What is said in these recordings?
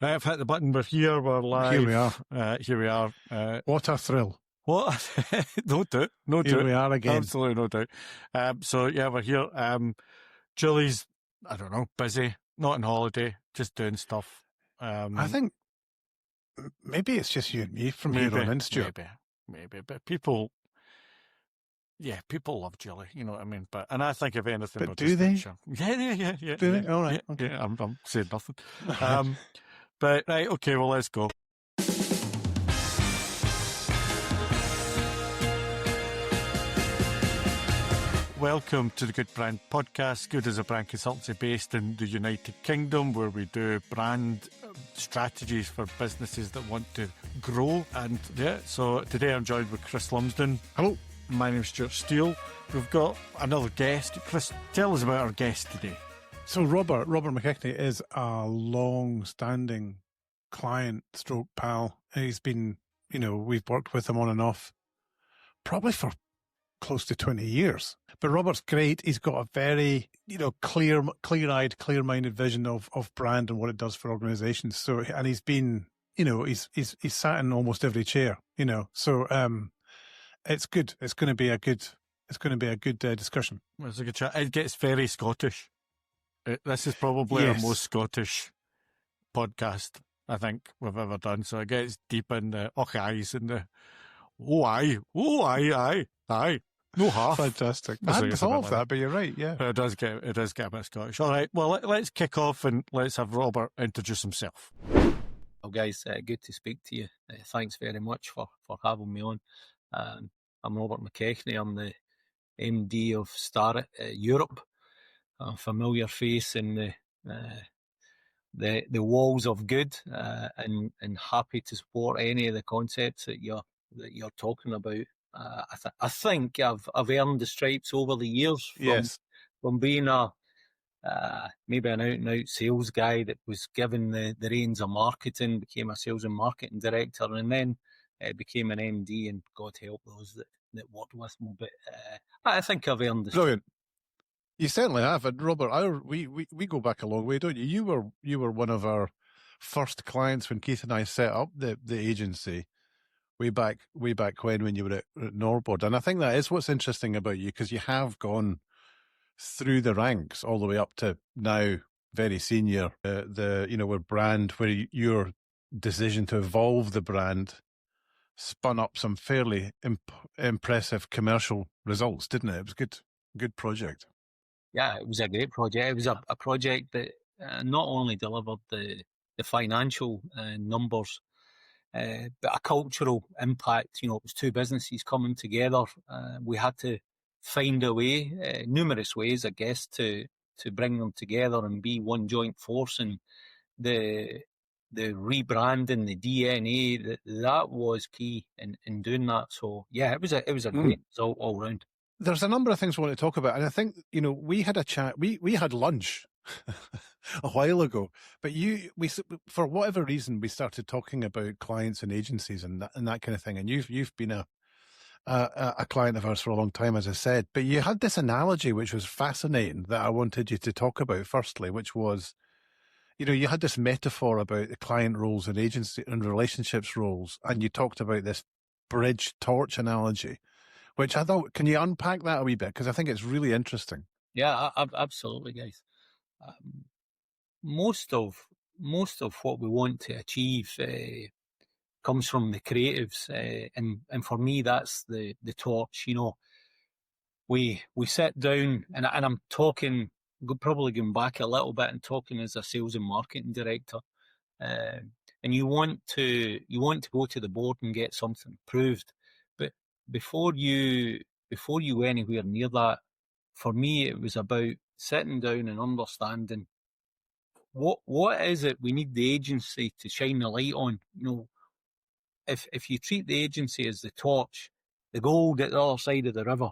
Right, I've hit the button. We're here. We're live. Here we are. What a thrill. What? No doubt. No doubt. Here we are again. Absolutely no doubt. So, yeah, we're here. Julie's, I don't know, busy, not on holiday, just doing stuff. I think maybe it's just you and me from here on in, Stuart. Maybe. But people love Julie, you know what I mean? And I think if anything... But do they? Yeah. Do they? All right. Okay. Yeah, I'm saying nothing. But, right, okay, well, let's go. Welcome to the Good Brand Podcast. Good is a brand consultancy based in the United Kingdom where we do brand strategies for businesses that want to grow. And yeah, so today I'm joined with Chris Lumsden. Hello. My name's Stuart Steele. We've got another guest. Chris, tell us about our guest today. So Robert McKechnie is a long-standing client stroke pal. He's been, we've worked with him on and off probably for close to 20 years. But Robert's great. He's got a very, clear-eyed, clear-minded vision of brand and what it does for organizations. So, and he's been, he's sat in almost every chair, So, it's good. It's going to be a good discussion. It's a good chat. It gets very Scottish. This is probably our most Scottish podcast I think we've ever done. So it gets deep in the eyes and the aye. No half. Fantastic. I hadn't thought of that, but you're right, yeah. It does get a bit Scottish. All right, well, let's kick off and let's have Robert introduce himself. Well, guys, good to speak to you. Thanks very much for having me on. I'm Robert McKechnie. I'm the MD of Starrett Europe. A familiar face in the walls of good, and happy to support any of the concepts that you're talking about. I think I've earned the stripes over the years from being maybe an out and out sales guy that was given the reins of marketing, became a sales and marketing director, and then became an MD. And God help those that worked with me. But I think I've earned the brilliant. You certainly have, and Robert, we go back a long way, don't you? You were one of our first clients when Keith and I set up the agency. Way back when you were at Norbord. And I think that is what's interesting about you, because you have gone through the ranks all the way up to now very senior. Where brand, where your decision to evolve the brand spun up some fairly impressive commercial results, didn't it? It was a good project. Yeah, it was a great project. It was a project that not only delivered the financial numbers, but a cultural impact. It was two businesses coming together. We had to find a way, numerous ways, I guess, to bring them together and be one joint force. And the rebranding, the DNA, that was key in doing that. So yeah, it was a great result all round. There's a number of things we want to talk about, and I think we had a chat. We had lunch a while ago, but we for whatever reason we started talking about clients and agencies and that kind of thing. And you've been a client of ours for a long time, as I said. But you had this analogy which was fascinating that I wanted you to talk about. Firstly, which was, you had this metaphor about the client roles and agency and relationships roles, and you talked about this bridge torch analogy, which I thought, can you unpack that a wee bit? Because I think it's really interesting. Yeah, absolutely, guys. Most of what we want to achieve comes from the creatives, and for me, that's the torch. We sit down, and I'm talking, probably going back a little bit and talking as a sales and marketing director, and you want to go to the board and get something proved, but before you go anywhere near that, for me, it was about sitting down and understanding what is it we need the agency to shine the light on. If you treat the agency as the torch, the gold at the other side of the river,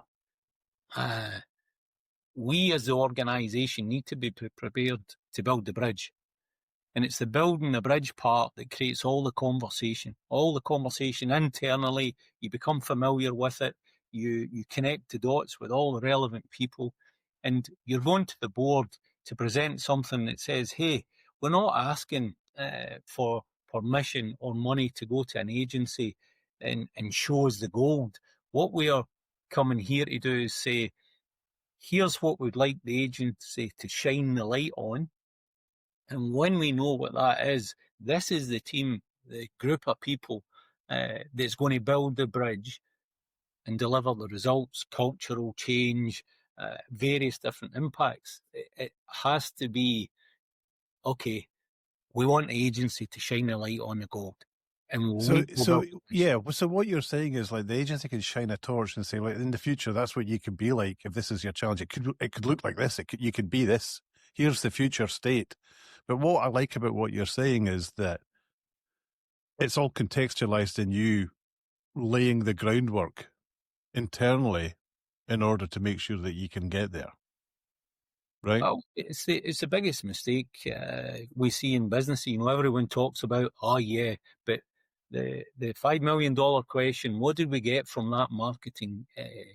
we as the organisation need to be prepared to build the bridge. And it's the building the bridge part that creates all the conversation internally. You become familiar with it. You connect the dots with all the relevant people, and you're going to the board to present something that says, hey, we're not asking for permission or money to go to an agency and show us the gold. What we are coming here to do is say, here's what we'd like the agency to shine the light on. And when we know what that is, this is the team, the group of people that's going to build the bridge and deliver the results, cultural change, various different impacts. It has to be, okay, we want the agency to shine a light on the gold. And So what you're saying is like the agency can shine a torch and say, like, in the future, that's what you could be like if this is your challenge. It could look like this. You could be this. Here's the future state. But what I like about what you're saying is that it's all contextualized in you laying the groundwork internally in order to make sure that you can get there. Right? Well, it's the biggest mistake we see in business. You know, everyone talks about, oh yeah, but the $5 million question, what did we get from that marketing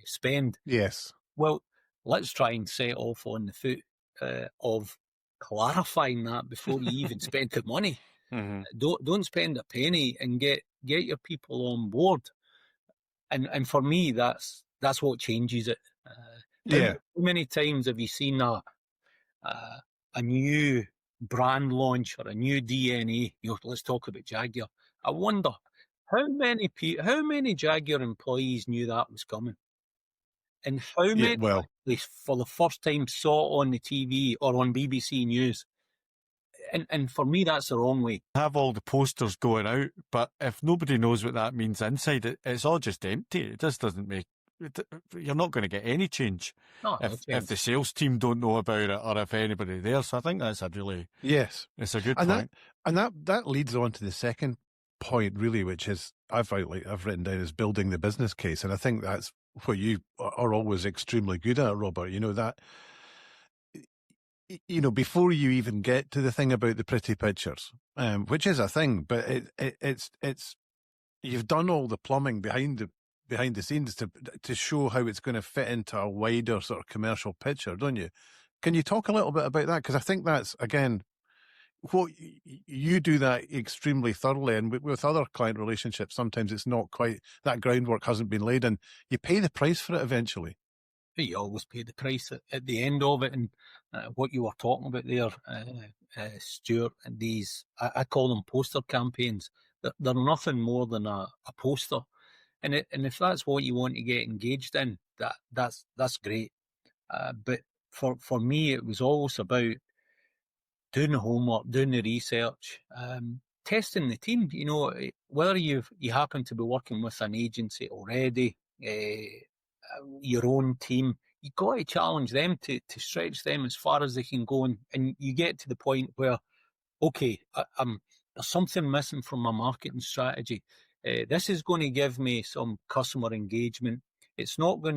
spend? Yes. Well, let's try and set off on the foot of clarifying that before you even spend the money. Mm-hmm. Don't spend a penny and get your people on board. And for me, that's what changes it. How many times have you seen a new brand launch or a new DNA? You know, let's talk about Jaguar. I wonder how many Jaguar employees knew that was coming, and how many for the first time saw it on the TV or on BBC News. And for me, that's the wrong way. Have all the posters going out, but if nobody knows what that means inside, it's all just empty. It just doesn't make. You're not going to get any change if the sales team don't know about it or if anybody there. So I think that's a really it's a good point. And that leads on to the second point, really, which is I've written down as building the business case, and I think that's what you are always extremely good at, Robert. You know that. You know, before you even get to the thing about the pretty pictures, which is a thing, but it's you've done all the plumbing behind the scenes to show how it's going to fit into a wider sort of commercial picture, don't you? Can you talk a little bit about that? Because I think that's, again, what you do that extremely thoroughly, and with other client relationships, sometimes it's not quite, that groundwork hasn't been laid, and you pay the price for it eventually. You always pay the price at the end of it, and what you were talking about there, Stuart, and these, I call them poster campaigns. They're nothing more than a poster. And if that's what you want to get engaged in, that's great. But for me, it was always about doing the homework, doing the research, testing the team. You know, whether you happen to be working with an agency already, your own team, you got to challenge them to stretch them as far as they can go, and you get to the point where, okay, there's something missing from my marketing strategy. This is going to give me some customer engagement. It's not going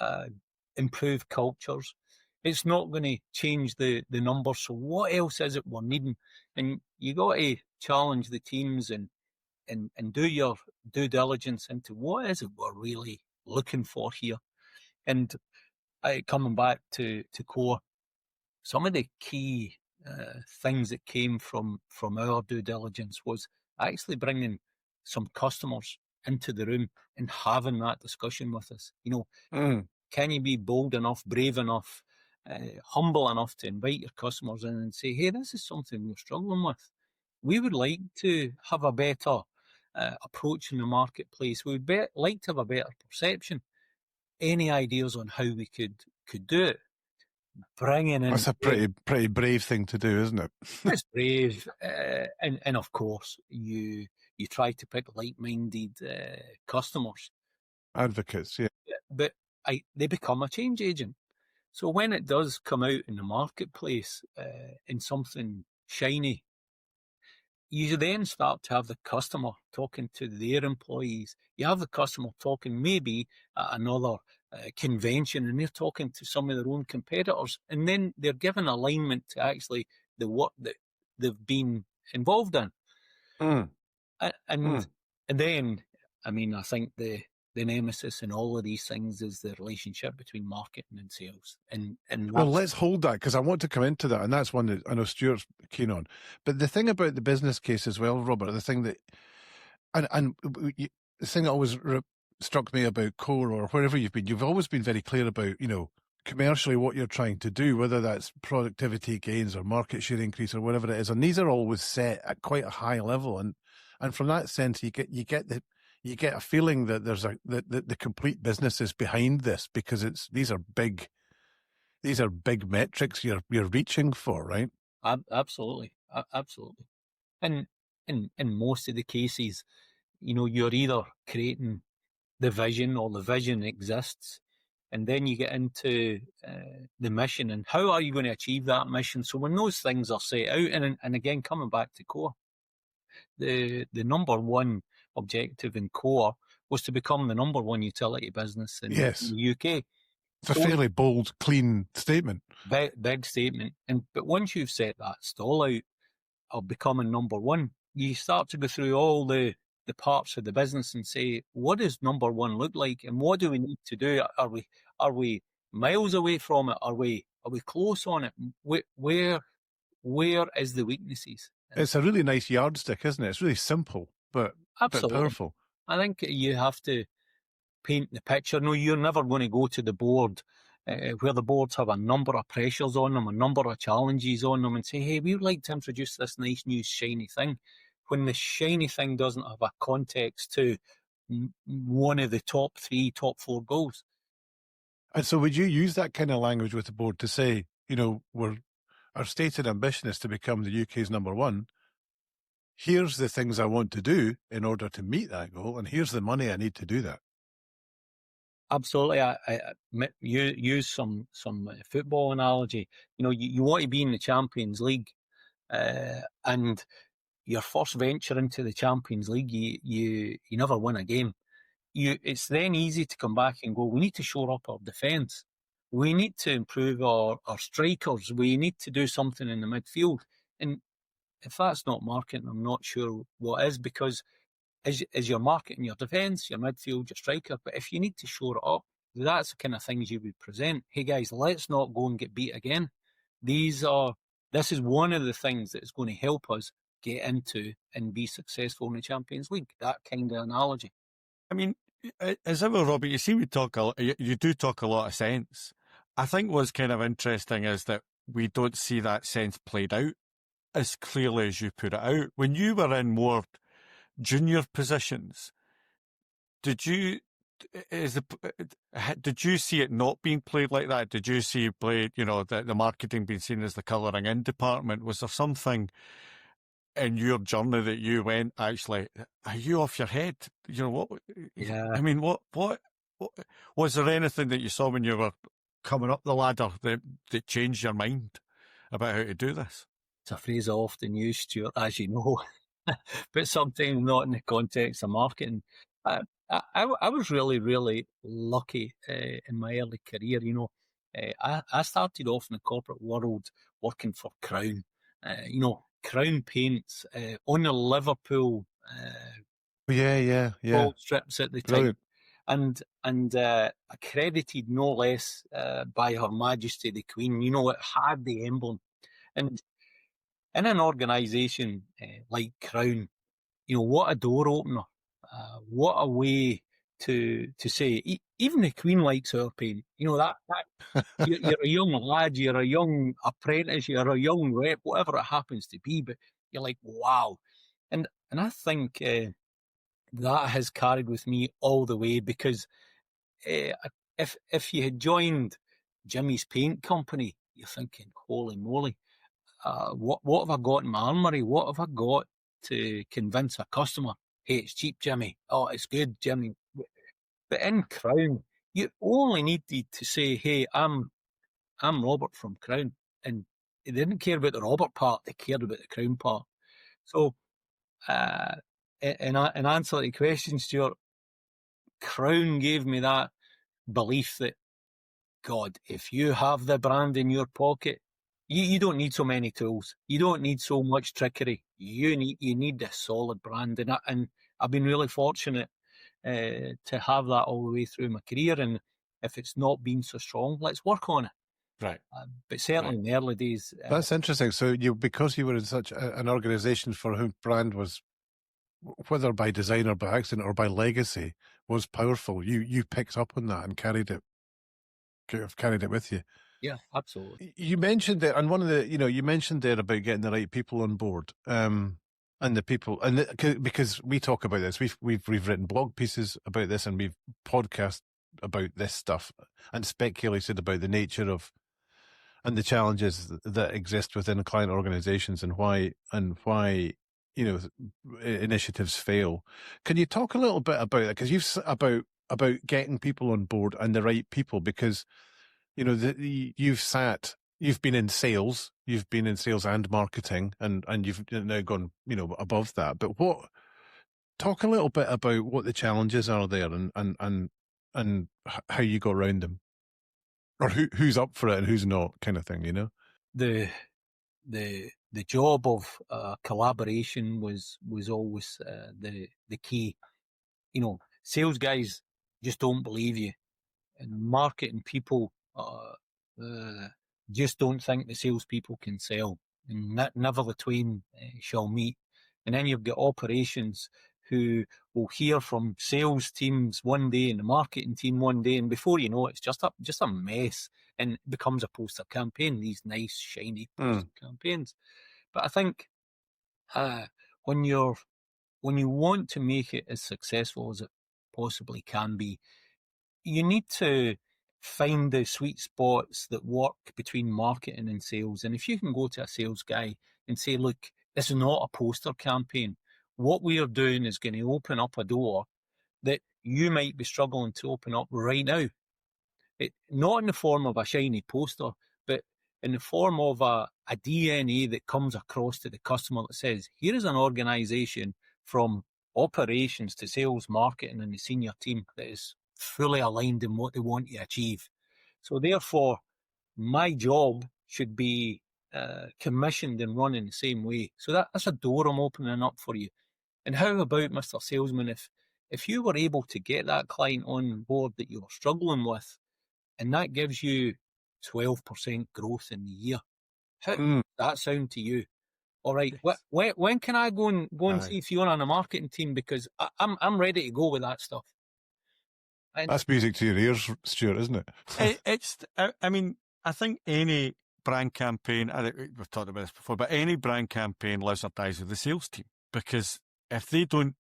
to improve cultures. It's not going to change the numbers. So what else is it we're needing? And you got to challenge the teams and do your due diligence into what is it we're really looking for here. And coming back to core, some of the key things that came from our due diligence was actually bringing some customers into the room and having that discussion with us. You know, can you be bold enough, brave enough, humble enough to invite your customers in and say, hey, this is something we're struggling with. We would like to have a better approach in the marketplace. We would like to have a better perception. Any ideas on how we could do it? Bringing in, that's a pretty brave thing to do, isn't it? It's brave, and of course you try to pick like-minded customers, advocates, yeah. But they become a change agent. So when it does come out in the marketplace in something shiny, you then start to have the customer talking to their employees. You have the customer talking maybe at another convention, and they're talking to some of their own competitors, and then they're given alignment to actually the work that they've been involved in. And then, I mean, I think the the nemesis in all of these things is the relationship between marketing and sales. And well, let's hold that, because I want to come into that, and that's one that I know Stuart's keen on. But the thing about the business case as well, Robert, the thing that, the thing that always struck me about Core or wherever you've always been very clear about, commercially what you're trying to do, whether that's productivity gains or market share increase or whatever it is, and these are always set at quite a high level, and from that sense, you get a feeling that there's the complete business is behind this, because these are big metrics you're reaching for, right? Absolutely. Absolutely. And in most of the cases, you're either creating the vision, or the vision exists, and then you get into the mission, and how are you going to achieve that mission? So when those things are set out, and again, coming back to Core, the number one objective in Core was to become the number one utility business in the UK. It's a fairly bold, clean statement. Big statement. But once you've set that stall out of becoming number one, you start to go through all the parts of the business and say, what does number one look like, and what do we need to do? Are we miles away from it? Are we close on it? Where is the weaknesses? It's a really nice yardstick, isn't it? It's really simple, but powerful. I think you have to paint the picture. No, you're never going to go to the board where the boards have a number of pressures on them, a number of challenges on them, and say, hey, we would like to introduce this nice new shiny thing, when the shiny thing doesn't have a context to one of the top 3, top 4 goals. And so would you use that kind of language with the board to say, our stated ambition is to become the UK's number one. Here's the things I want to do in order to meet that goal, and here's the money I need to do that. Absolutely. I use some football analogy. You want to be in the Champions League, and your first venture into the Champions League, you never win a game. It's then easy to come back and go, we need to shore up our defence. We need to improve our strikers. We need to do something in the midfield. And if that's not marketing, I'm not sure what is, because as you're marketing your defence, your midfield, your striker, but if you need to shore it up, that's the kind of things you would present. Hey guys, let's not go and get beat again. This is one of the things that is going to help us get into and be successful in the Champions League. That kind of analogy. I mean, as ever, Robert, you see, you do talk a lot of sense. I think what's kind of interesting is that we don't see that sense played out as clearly as you put it out. When you were in more junior positions, did you see it not being played like that? Did you see played, the marketing being seen as the colouring in department? Was there something in your journey that you went, actually, are you off your head? What? Yeah. I mean, what was there anything that you saw when you were coming up the ladder that changed your mind about how to do this? It's a phrase I often use, Stuart, as you know, but sometimes not in the context of marketing. I was really, really lucky in my early career. I started off in the corporate world working for Crown. Crown paints on the Liverpool ball strips at the time. And accredited no less by Her Majesty the Queen. It had the emblem. And in an organisation like Crown, what a door opener. What a way to say, even the Queen likes our paint. That you're a young lad, you're a young apprentice, you're a young rep, whatever it happens to be, but you're like, wow. And I think that has carried with me all the way, because if you had joined Jimmy's Paint Company, you're thinking, holy moly, what have I got in my armoury? What have I got to convince a customer? Hey, it's cheap, Jimmy. Oh, it's good, Jimmy. But in Crown, you only needed to say, hey, I'm Robert from Crown. And they didn't care about the Robert part, they cared about the Crown part. So, in answer to the question, Stuart, Crown gave me that belief that, God, if you have the brand in your pocket, you don't need so many tools. You don't need so much trickery. You need a solid brand. And I've been really fortunate to have that all the way through my career. And if it's not been so strong, let's work on it. Right. But certainly in the early days. That's interesting. So because you were in such an organisation for whom brand was, whether by design or by accident or by legacy, was powerful, you picked up on that and carried it with you. Yeah, absolutely. You mentioned that, and one of the, you mentioned there about getting the right people on board, and the people, because we talk about this, we've written blog pieces about this, and we've podcast about this stuff, and speculated about the nature of and the challenges that exist within client organizations, and why initiatives fail. Can you talk a little bit about that? Because about getting people on board and the right people, because you've been in sales, and marketing, and you've now gone above that. But talk a little bit about what the challenges are there, and how you go around them, or who's up for it and who's not, kind of thing. The job of collaboration was always the key. Sales guys just don't believe you, and marketing people just don't think the salespeople can sell, and never the twain shall meet. And then you've got operations who will hear from sales teams one day and the marketing team one day, and before you know it, it's just a mess, and it becomes a poster campaign, these nice, shiny poster campaigns. But I think when you want to make it as successful as it possibly can be, you need to find the sweet spots that work between marketing and sales. And if you can go to a sales guy and say, look, this is not a poster campaign. What we are doing is going to open up a door that you might be struggling to open up right now. Not in the form of a shiny poster, but in the form of a DNA that comes across to the customer that says, here is an organisation from operations to sales, marketing, and the senior team that is fully aligned in what they want to achieve. So therefore, my job should be commissioned and run in the same way. So that's a door I'm opening up for you. And how about, Mr. Salesman, if you were able to get that client on board that you were struggling with, and that gives you 12% growth in the year, how does that sound to you? All right, when can I go and see Fiona on the marketing team, because I'm ready to go with that stuff. And that's music to your ears, Stuart, isn't it? I think any brand campaign, I think we've talked about this before, but any brand campaign lives or dies with the sales team, because if they don't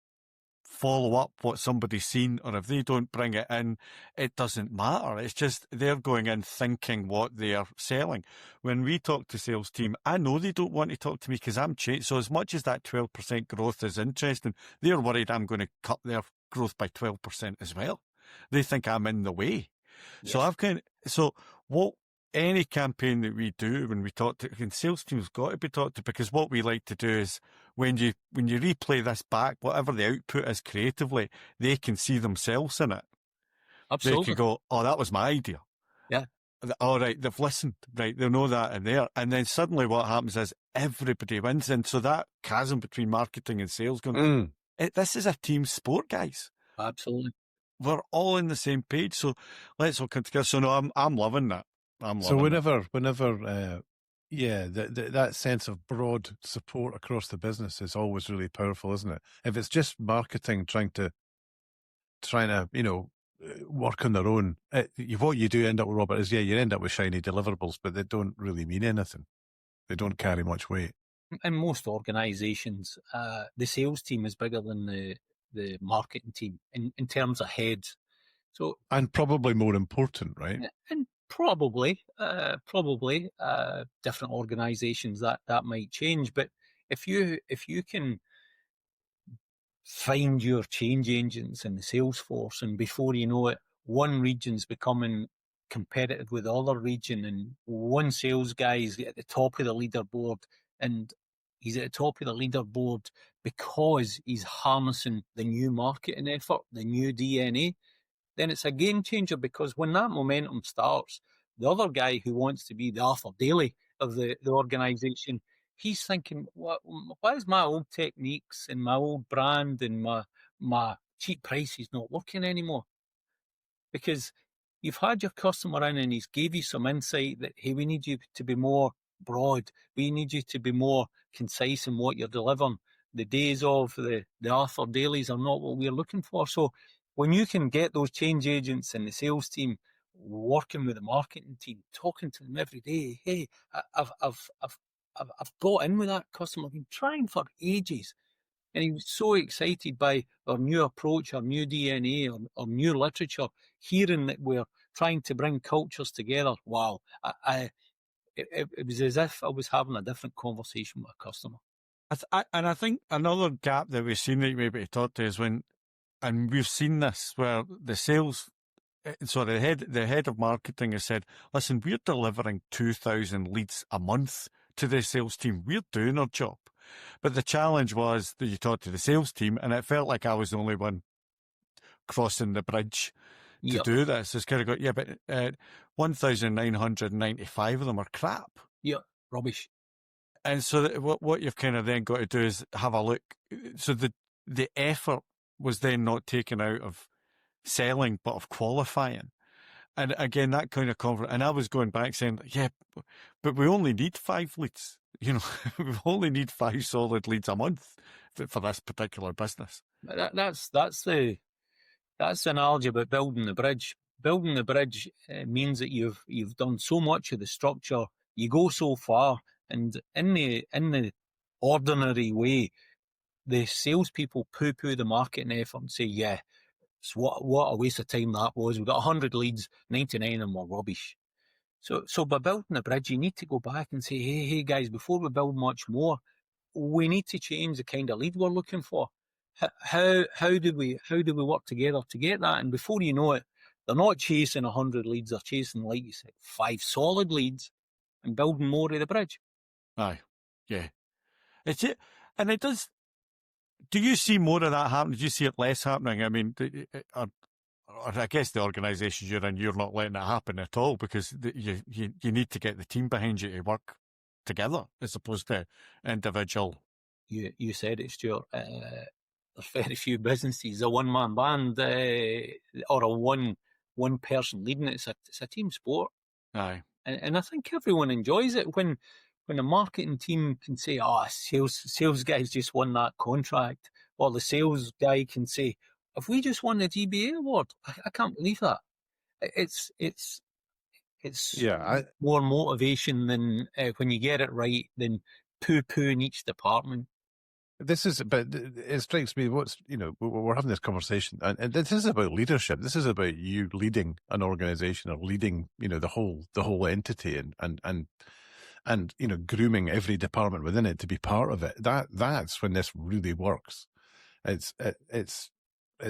follow up what somebody's seen, or if they don't bring it in, it doesn't matter. It's just they're going in thinking what they are selling. When we talk to sales team, I know they don't want to talk to me because I'm changed. So as much as that 12% growth is interesting, they're worried I'm going to cut their growth by 12% as well. They think I'm in the way. Yes. So what any campaign that we do, when we talk to, and sales team's got to be talked to, because what we like to do is when you replay this back, whatever the output is creatively, they can see themselves in it. Absolutely. They can go, oh, that was my idea. Yeah. All right, they've listened, right? They know that in there. And then suddenly what happens is everybody wins. And so that chasm between marketing and sales going, this is a team sport, guys. Absolutely. We're all in the same page. So let's all come together. So no, I'm loving that. So whenever, that sense of broad support across the business is always really powerful, isn't it? If it's just marketing trying to work on their own, what you do end up with, Robert, is you end up with shiny deliverables, but they don't really mean anything. They don't carry much weight. In most organisations, the sales team is bigger than the marketing team in terms of heads. And probably more important, right? And probably different organisations that might change. But if you can find your change agents in the sales force, and before you know it, one region's becoming competitive with the other region, and one sales guy is at the top of the leaderboard, and he's at the top of the leaderboard because he's harnessing the new marketing effort, the new DNA, then it's a game changer, because when that momentum starts, the other guy who wants to be the Arthur Daly of the organisation, he's thinking, what is my old techniques and my old brand and my cheap price is not working anymore. Because you've had your customer in and he's gave you some insight that, hey, we need you to be more broad. We need you to be more concise in what you're delivering. The days of the Arthur Dailies are not what we're looking for. So when you can get those change agents and the sales team working with the marketing team, talking to them every day, hey, I've got in with that customer. I've been trying for ages. And he was so excited by our new approach, our new DNA, our new literature, hearing that we're trying to bring cultures together. Wow. It was as if I was having a different conversation with a customer. And I think another gap that we've seen that you maybe talk to is when, and we've seen this where the sales, so the head of marketing has said, listen, we're delivering 2,000 leads a month to the sales team. We're doing our job. But the challenge was that you talked to the sales team, and it felt like I was the only one crossing the bridge to do this. It's kind of got, but 1,995 of them are crap. Yeah, rubbish. And so what you've kind of then got to do is have a look. So the effort was then not taken out of selling, but of qualifying. And again, that kind of conference, and I was going back saying, yeah, but we only need 5 leads. We only need 5 solid leads a month for this particular business. That's the analogy about building the bridge. Building the bridge means that you've done so much of the structure, you go so far, and in the ordinary way, the salespeople poo-poo the marketing effort and say, yeah, so what a waste of time that was. We got 100 leads, 99 of them were rubbish. So by building a bridge, you need to go back and say, hey guys, before we build much more, we need to change the kind of lead we're looking for. How do we work together to get that? And before you know it, they're not chasing 100 leads, they're chasing, like you said, 5 solid leads and building more of the bridge. Aye, yeah. It's it, and it does. Do you see more of that happening? Do you see it less happening? I mean, or I guess the organisations you're in, you're not letting it happen at all because you need to get the team behind you to work together as opposed to individual. You said it, Stuart. There's very few businesses, a one-man band or a one person leading it. It's a team sport. Aye. And I think everyone enjoys it when the marketing team can say, sales guys just won that contract, or the sales guy can say, have we just won the GBA award? I can't believe that. It's more motivation than when you get it right than poo-pooing each department. But it strikes me, we're having this conversation, and this is about leadership. This is about you leading an organization or leading, the whole entity and grooming every department within it to be part of it. That's when this really works. It's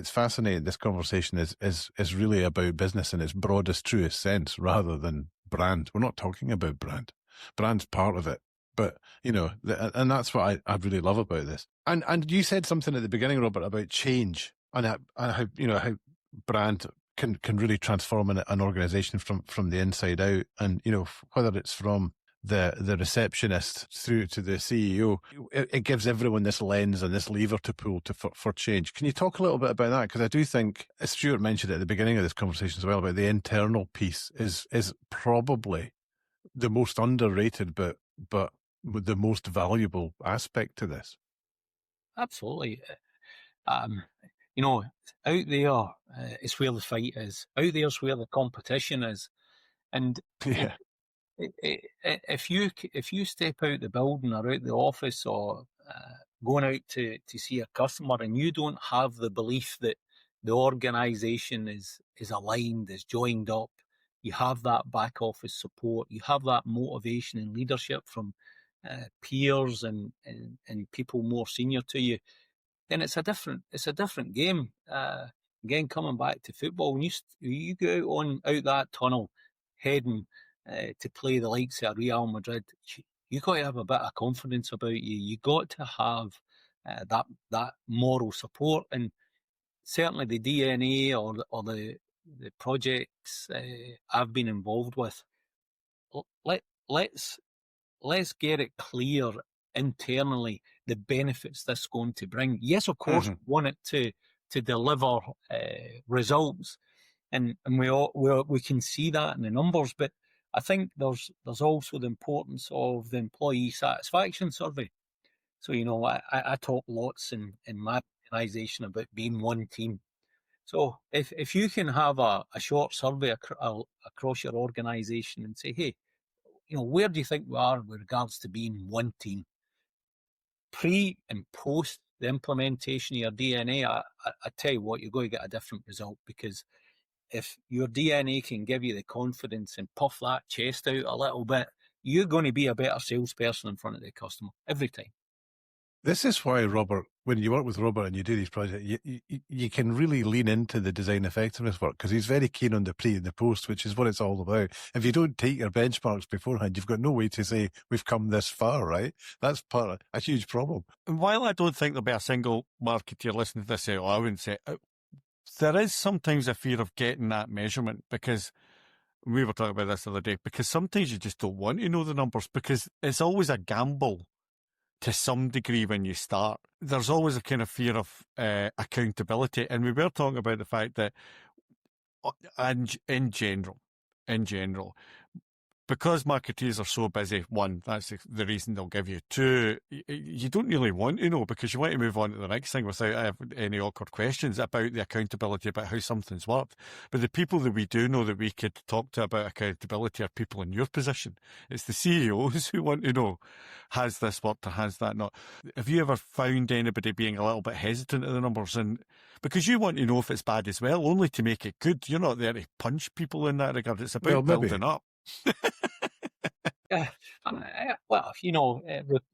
fascinating. This conversation is really about business in its broadest, truest sense rather than brand. We're not talking about brand. Brand's part of it. But, and that's what I really love about this. And you said something at the beginning, Robert, about change and how brand can really transform an organization from the inside out. And, whether it's from the receptionist through to the CEO, it gives everyone this lens and this lever to pull for change. Can you talk a little bit about that? Because I do think, as Stuart mentioned at the beginning of this conversation as well, about the internal piece is probably the most underrated, but the most valuable aspect to this. Absolutely. Out there is where the fight is. Out there is where the competition is. And yeah. If you step out the building or out the office or going out to see a customer and you don't have the belief that the organisation is aligned, is joined up, you have that back office support, you have that motivation and leadership from peers and people more senior to you, then it's a different game. Again, coming back to football, when you go out that tunnel heading to play the likes of Real Madrid, you got to have a bit of confidence about you. You got to have that moral support, and certainly the DNA or the projects I've been involved with. Let's get it clear internally the benefits this is going to bring. Yes, of course, we want it to to deliver results, and we can see that in the numbers. But I think there's also the importance of the employee satisfaction survey. So, I talk lots in my organisation about being one team. So if you can have a short survey across your organisation and say, hey, where do you think we are with regards to being one team? Pre and post the implementation of your DNA, I tell you what, you're going to get a different result, because if your DNA can give you the confidence and puff that chest out a little bit, you're going to be a better salesperson in front of the customer every time. This is why, Robert, when you work with Robert and you do these projects, you can really lean into the design effectiveness work, because he's very keen on the pre and the post, which is what it's all about. If you don't take your benchmarks beforehand, you've got no way to say we've come this far, right? That's part of a huge problem. And while I don't think there'll be a single marketeer listening to this say, I wouldn't say it, there is sometimes a fear of getting that measurement, because we were talking about this the other day, because sometimes you just don't want to know the numbers, because it's always a gamble to some degree when you start. There's always a kind of fear of accountability. And we were talking about the fact that in general, because marketeers are so busy, one, that's the reason they'll give you. Two, you don't really want to know, because you want to move on to the next thing without any awkward questions about the accountability, about how something's worked. But the people that we do know that we could talk to about accountability are people in your position. It's the CEOs who want to know, has this worked or has that not? Have you ever found anybody being a little bit hesitant of the numbers? And because you want to know if it's bad as well, only to make it good. You're not there to punch people in that regard. It's about building up. Well,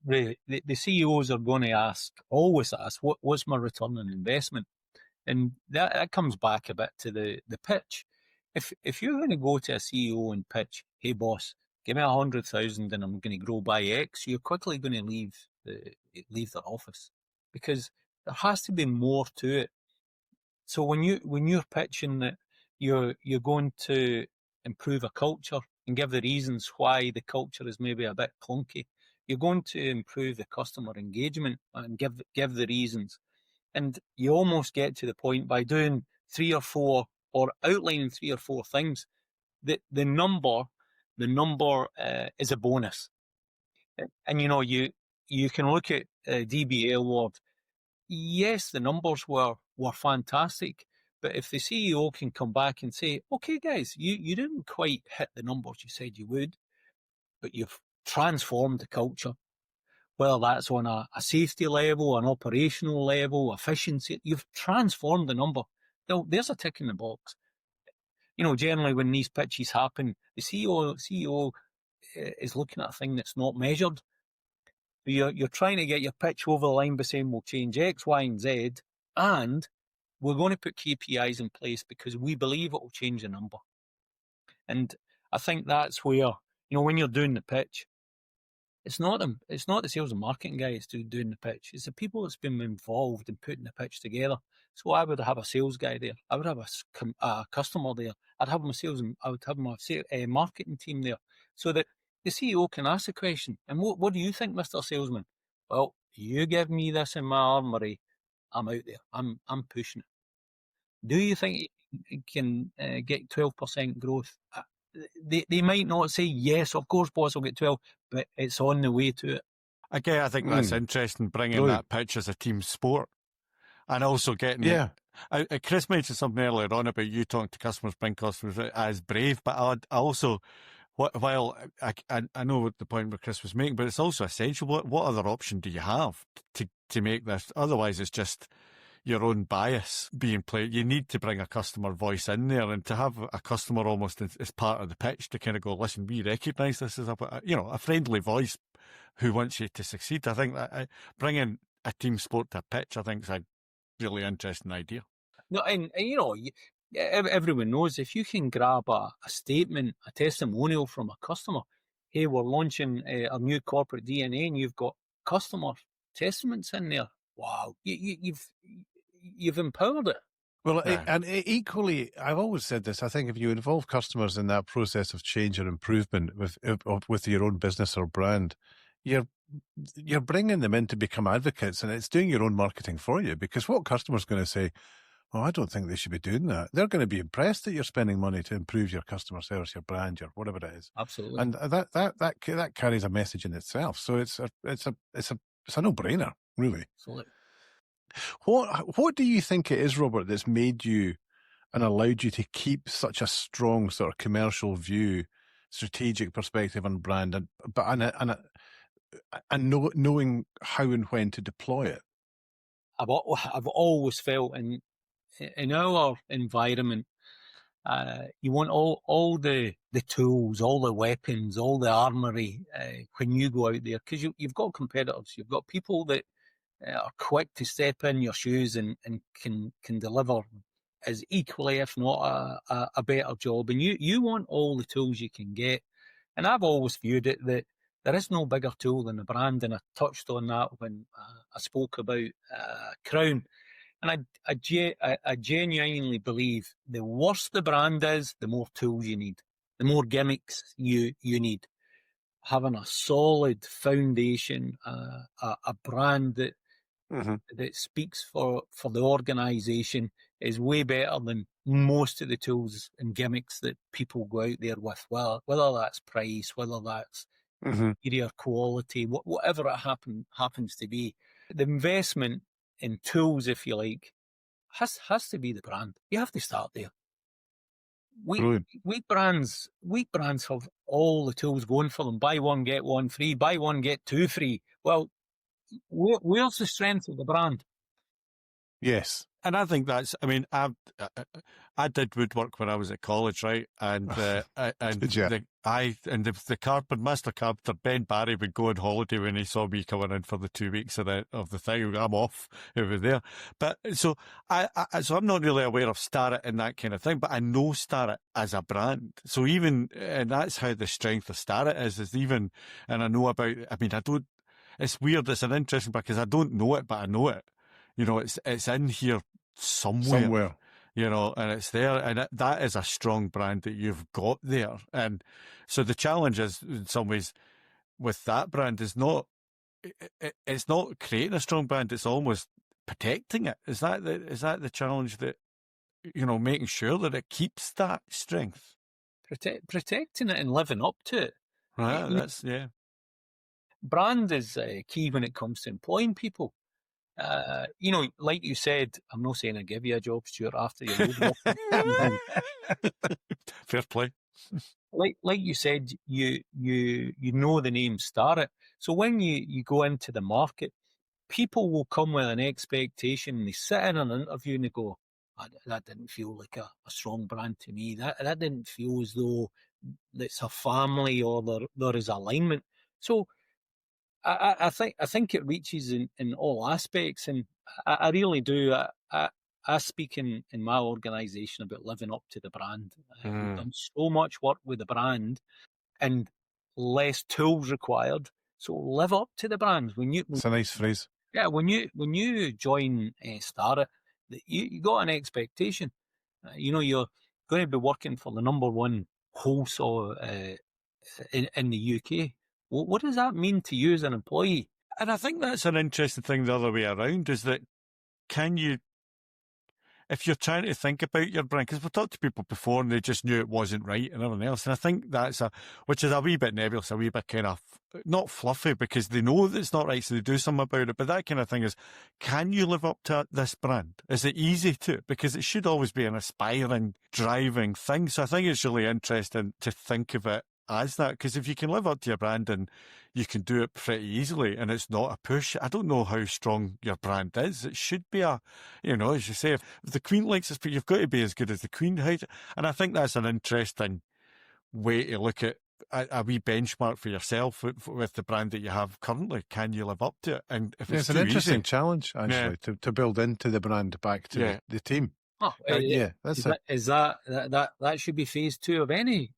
the CEOs are going to always ask, what's my return on investment? And that comes back a bit to the pitch. If you're going to go to a CEO and pitch, hey boss, give me 100,000 and I'm going to grow by X, you're quickly going to leave the office, because there has to be more to it. So when you're pitching that you're going to improve a culture and give the reasons why the culture is maybe a bit clunky, you're going to improve the customer engagement and give the reasons. And you almost get to the point by doing 3 or 4 or outlining 3 or 4 things that the number is a bonus. And you can look at DBA award. Yes, the numbers were fantastic, but if the CEO can come back and say, okay, guys, you didn't quite hit the numbers you said you would, but you've transformed the culture. Well, that's on a safety level, an operational level, efficiency. You've transformed the number. Now, there's a tick in the box. Generally when these pitches happen, the CEO is looking at a thing that's not measured. You're trying to get your pitch over the line by saying we'll change X, Y, and Z, and we're going to put KPIs in place because we believe it will change the number. And I think that's where, when you're doing the pitch, it's not the sales and marketing guys doing the pitch. It's the people that's been involved in putting the pitch together. So I would have a sales guy there. I would have a customer there. I would have my marketing team there, so that the CEO can ask the question, and what do you think, Mr. Salesman? Well, you give me this in my armoury, I'm out there. I'm pushing it. Do you think it can get 12% growth? They might not say, yes, of course, boss will get 12, but it's on the way to it. Again, I think that's interesting, bringing that pitch as a team sport, and also getting it. Chris mentioned something earlier on about you talking to customers, bring customers as brave, but I also, while I know what the point where Chris was making, but it's also essential. What other option do you have to make this? Otherwise, it's just your own bias being played. You need to bring a customer voice in there, and to have a customer almost as part of the pitch to kind of go, listen, we recognise this as a friendly voice who wants you to succeed. I think that bringing a team sport to a pitch, I think, is a really interesting idea. No, and everyone knows if you can grab a statement, a testimonial from a customer, hey, we're launching a new corporate DNA, and you've got customer testaments in there. Wow, you've empowered it. Well, and equally, I've always said this. I think if you involve customers in that process of change or improvement with your own business or brand, you're bringing them in to become advocates, and it's doing your own marketing for you. Because what customer's going to say, Oh, I don't think they should be doing that. They're going to be impressed that you're spending money to improve your customer service, your brand, your whatever it is. Absolutely. And that carries a message in itself. So it's a no-brainer, really. Absolutely. What do you think it is, Robert, that's made you and allowed you to keep such a strong sort of commercial view, strategic perspective on brand, and knowing how and when to deploy it? I've always felt in our environment, you want all the tools, all the weapons, all the armory when you go out there, because you've got competitors, you've got people that are quick to step in your shoes and can deliver as equally, if not a better job, and you want all the tools you can get. And I've always viewed it that there is no bigger tool than the brand, and I touched on that when I spoke about Crown. And I genuinely believe the worse the brand is, the more tools you need, the more gimmicks you need. Having a solid foundation, a brand that that speaks for the organisation is way better than most of the tools and gimmicks that people go out there with. Well, whether that's price, whether that's superior quality, whatever it happens to be, the investment in tools, if you like, has to be the brand. You have to start there. Weak brands have all the tools going for them. Buy one, get one free. Buy one, get two free. Well, where's the strength of the brand? Yes. And I think that's, I mean, I did woodwork when I was at college, right? And the master carpenter Ben Barry would go on holiday when he saw me coming in for the 2 weeks of the thing. I'm off over there. But so I'm not really aware of Starrett and that kind of thing, but I know Starrett as a brand. So even, and that's how the strength of Starrett is even, and I know about, I mean, it's weird. It's an interesting because I don't know it, but I know it. You know, it's in here somewhere. You know, and it's there, and that is a strong brand that you've got there. And so the challenge is, in some ways, with that brand is not, it's not creating a strong brand. It's almost protecting it. Is that the challenge, that, you know, making sure that it keeps that strength, protecting it and living up to it. Right. Brand is key when it comes to employing people. You know, like you said, I'm not saying I give you a job, Stuart, after your woodworking. Fair play. Like you said, you know the name Starrett. So when you go into the market, people will come with an expectation, and they sit in an interview and they go, that didn't feel like a strong brand to me. That didn't feel as though it's a family or there is alignment. So I think it reaches in all aspects, and I really do. I speak in my organisation about living up to the brand. We've done so much work with the brand, and less tools required. So live up to the brand. It's a nice phrase. Yeah, when you join Starrett, you got an expectation. You know, you're going to be working for the number one wholesale in the UK. What does that mean to you as an employee? And I think that's an interesting thing the other way around, is that if you're trying to think about your brand, because we've talked to people before and they just knew it wasn't right and everything else. And I think which is a wee bit nebulous, a wee bit kind of not fluffy, because they know that it's not right, so they do something about it. But that kind of thing is, can you live up to this brand? Is it easy to? Because it should always be an aspiring, driving thing. So I think it's really interesting to think of it as that, because if you can live up to your brand and you can do it pretty easily and it's not a push, I don't know how strong your brand is. It should be as you say, if the Queen likes this, but you've got to be as good as the Queen. And I think that's an interesting way to look at a wee benchmark for yourself with the brand that you have currently. Can you live up to it? And if it's an interesting challenge, actually, to build into the brand back to the team. Oh, that should be phase 2 of any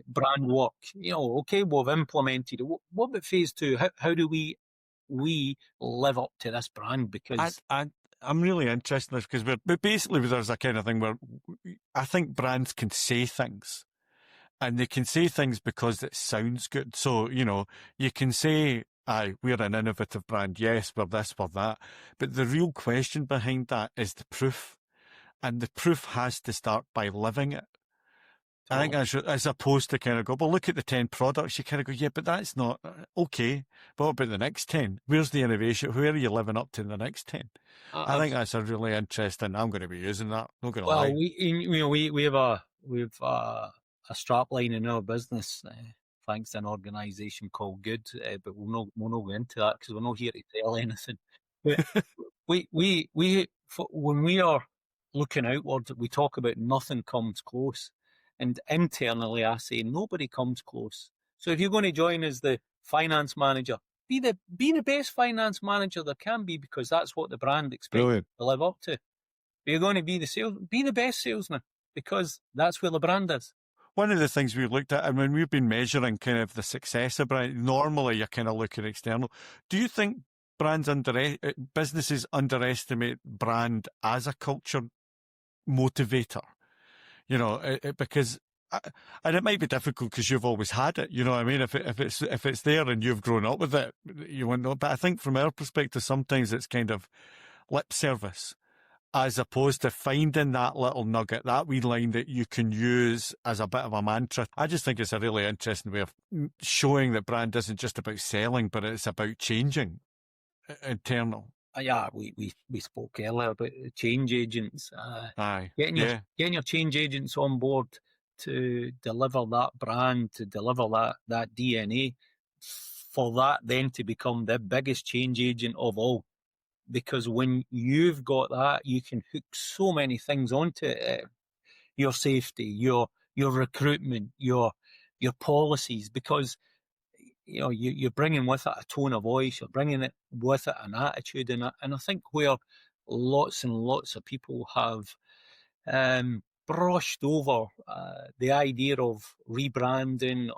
brand work. You know, okay, we've implemented it. What about phase 2? How do we live up to this brand? Because I'm really interested in this, because basically there's a kind of thing where I think brands can say things, and they can say things because it sounds good. So, you know, you can say, we're an innovative brand. Yes, we're this, we're that. But the real question behind that is the proof. and the proof has to start by living it. I think as opposed to kind of go, well, look at the 10 products, you kind of go, yeah, but that's not okay. But what about the next 10? Where's the innovation? Where are you living up to in the next 10? I think that's a really interesting. I'm going to be using that. Not going to lie. We have a strap line in our business, thanks to an organisation called Good, but we'll not go into that because we're not here to tell anything. But when we are looking outwards, we talk about nothing comes close. And internally, I say nobody comes close. So if you're going to join as the finance manager, be the best finance manager there can be, because that's what the brand expects you to live up to. If you're going to be be the best salesman, because that's where the brand is. One of the things we've looked at, and when we've been measuring kind of the success of brand, normally you're kind of looking external. Do you think businesses underestimate brand as a culture motivator? You know, because, and it might be difficult because you've always had it. You know what I mean? If it's there and you've grown up with it, you won't know. But I think from our perspective, sometimes it's kind of lip service, as opposed to finding that little nugget, that wee line that you can use as a bit of a mantra. I just think it's a really interesting way of showing that brand isn't just about selling, but it's about changing internal. Yeah, we spoke earlier about change agents. Getting your change agents on board to deliver that brand, to deliver that DNA, for that then to become the biggest change agent of all. Because when you've got that, you can hook so many things onto it. Your safety, your recruitment, your policies, because you know, you're bringing with it a tone of voice, you're bringing it with it an attitude, and I think where lots and lots of people have brushed over the idea of rebranding,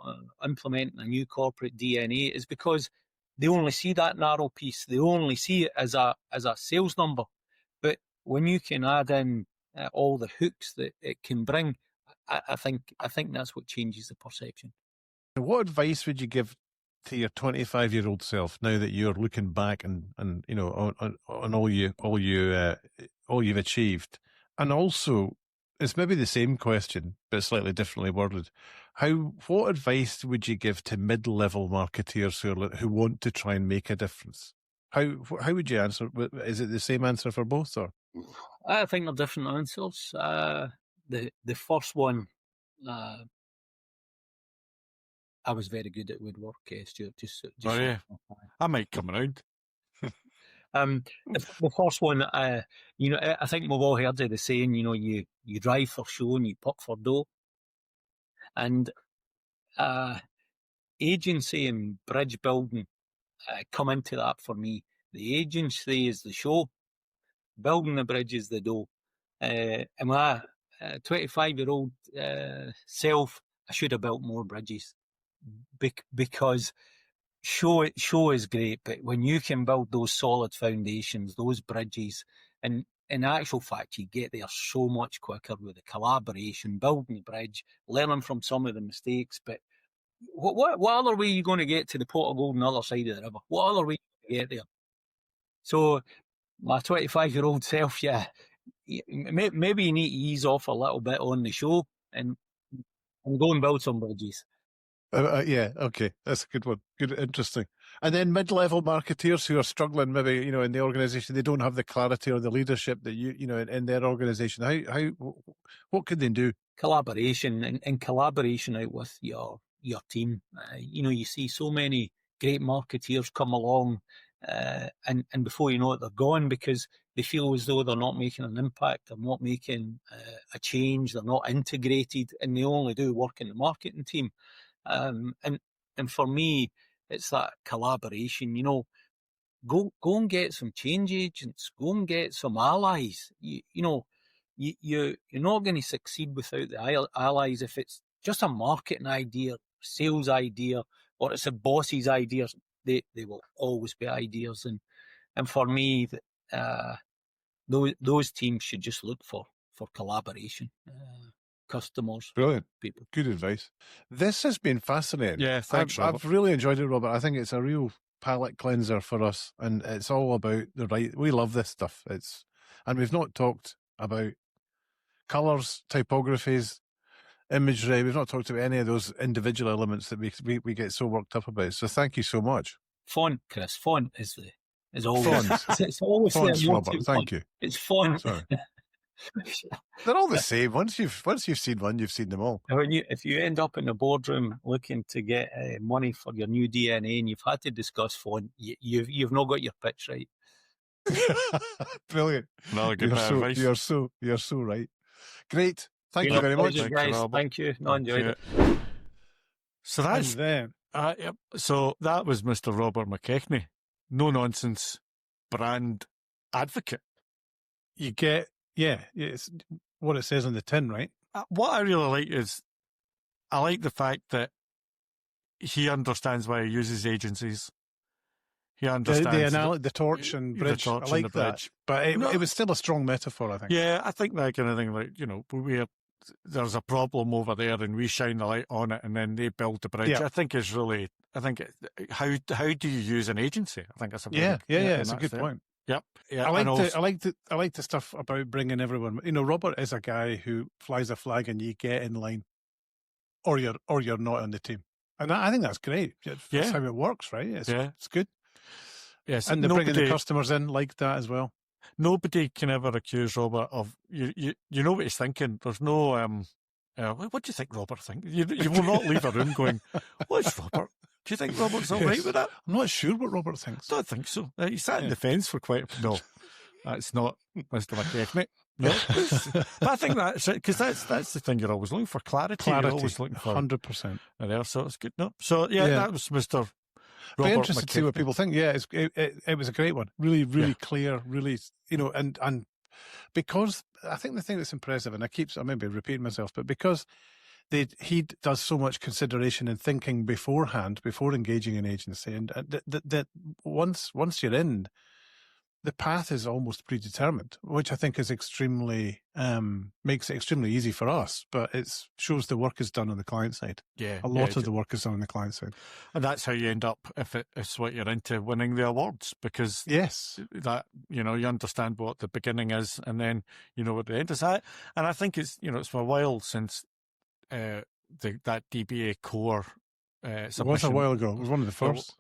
implementing a new corporate DNA, is because they only see that narrow piece. They only see it as a sales number. But when you can add in all the hooks that it can bring, I think that's what changes the perception. What advice would you give to your 25-year-old self now that you're looking back and you know on all you've achieved? And also, it's maybe the same question but slightly differently worded. What advice would you give to mid-level marketeers who want to try and make a difference? How would you answer? Is it the same answer for both, or? I think they're different answers. The first one, I was very good at woodwork, Stuart. Just oh yeah, I might come around. The first one, you know, I think we've all heard of the saying, you know, you drive for show and you puck for dough. And agency and bridge building come into that for me. The agency is the show, building the bridge is the dough. And my 25-year-old self, I should have built more bridges, because show is great, but when you can build those solid foundations, those bridges, and in actual fact, you get there so much quicker with the collaboration, building the bridge, learning from some of the mistakes. But what other way are you going to get to the pot of gold on the other side of the river? What other way to get there? So my 25-year-old self, yeah, maybe you need to ease off a little bit on the show and go and build some bridges. Yeah, okay, that's a good one. Good, interesting. And then mid-level marketeers who are struggling, maybe, you know, in the organisation, they don't have the clarity or the leadership that you know, in their organisation. What can they do? Collaboration and collaboration out with your team. You know, you see so many great marketeers come along, and before you know it, they're gone because they feel as though they're not making an impact, they're not making a change, they're not integrated, and they only do work in the marketing team. And for me, it's that collaboration. You know, go and get some change agents, go and get some allies. You know, you're not going to succeed without the allies. If it's just a marketing idea, sales idea, or it's a boss's ideas, they will always be ideas. And for me, those teams should just look for collaboration. Customers. Brilliant. People. Good advice. This has been fascinating. Yeah, thanks, I've really enjoyed it, Robert. I think it's a real palate cleanser for us, and it's all about we love this stuff. And we've not talked about colours, typographies, imagery. We've not talked about any of those individual elements that we get so worked up about. So thank you so much. Font, Chris. Font is always Fonts. it's always Fonts, the Robert. emotive Thank one. you. It's font. Sorry. They're all the same. Once you've seen one, you've seen them all. If you end up in the boardroom looking to get money for your new DNA and you've had to discuss font, you've not got your pitch right. Brilliant. Another good bit of advice. You're so right. Great. Thank you very much. Pleasure, guys. Robert. Thank you. No, enjoyed it. So that's And then, yep. So that was Mr. Robert McKechnie, no nonsense brand advocate. you get, it's what it says on the tin, right? What I really like is I like the fact that he understands why he uses agencies. He understands the torch and bridge. The torch I like and the that. bridge. But it was still a strong metaphor, I think. Yeah, I think that kind of thing, like, there's a problem over there and we shine the light on it and then they build the bridge. Yeah. I think how do you use an agency? I think that's a Yeah, it's a and good that's it. point. Yep. Yeah. I like the stuff about bringing everyone. Robert is a guy who flies a flag and you get in line, or you're not on the team, and I think that's great. That's how it works, right? It's good. Yes, and they're bringing the customers in like that as well. Nobody can ever accuse Robert of you know what he's thinking. There's no what do you think Robert thinks? You will not leave a room going, what's Robert? Do you think Robert's all right with that? I'm not sure what Robert thinks. I don't think so. He sat in the fence for no, that's not Mr. McKechnie. No, but I think that's it, because that's the thing you're always looking for, clarity. You're always looking for 100%. There, so it's good. No, so that was Mr. Robert Interested to see what people think. Yeah, it was a great one. Really, really clear. Really, and because I think the thing that's impressive, and I maybe repeating myself, but because he does so much consideration and thinking beforehand, before engaging an agency, and that once you're in, the path is almost predetermined, which I think is extremely makes it extremely easy for us. But it shows the work is done on the client side. Yeah, a lot of the work is done on the client side, and that's how you end up if it's what you're into, winning the awards, because that you understand what the beginning is, and then you know what the end is at. And I think it's it's for a while since that DBA core submission. It was a while ago. It was one of the first.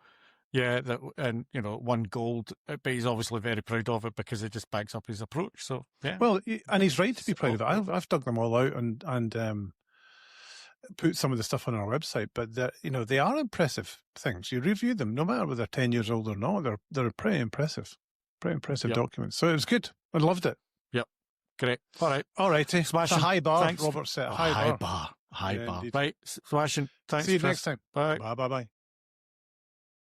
Yeah, and won gold, but he's obviously very proud of it because it just backs up his approach. So yeah, well, and he's right to be proud of it. I've dug them all out and put some of the stuff on our website, but they are impressive things. You review them, no matter whether they're 10 years old or not. They're pretty impressive documents. So it was good. I loved it. Yep, great. All righty. Smashing. It's a high bar. Thanks. Robert set a high bar. High bar. Indeed. Right, smashing. Thanks. See you Chris. next time. Bye. Bye.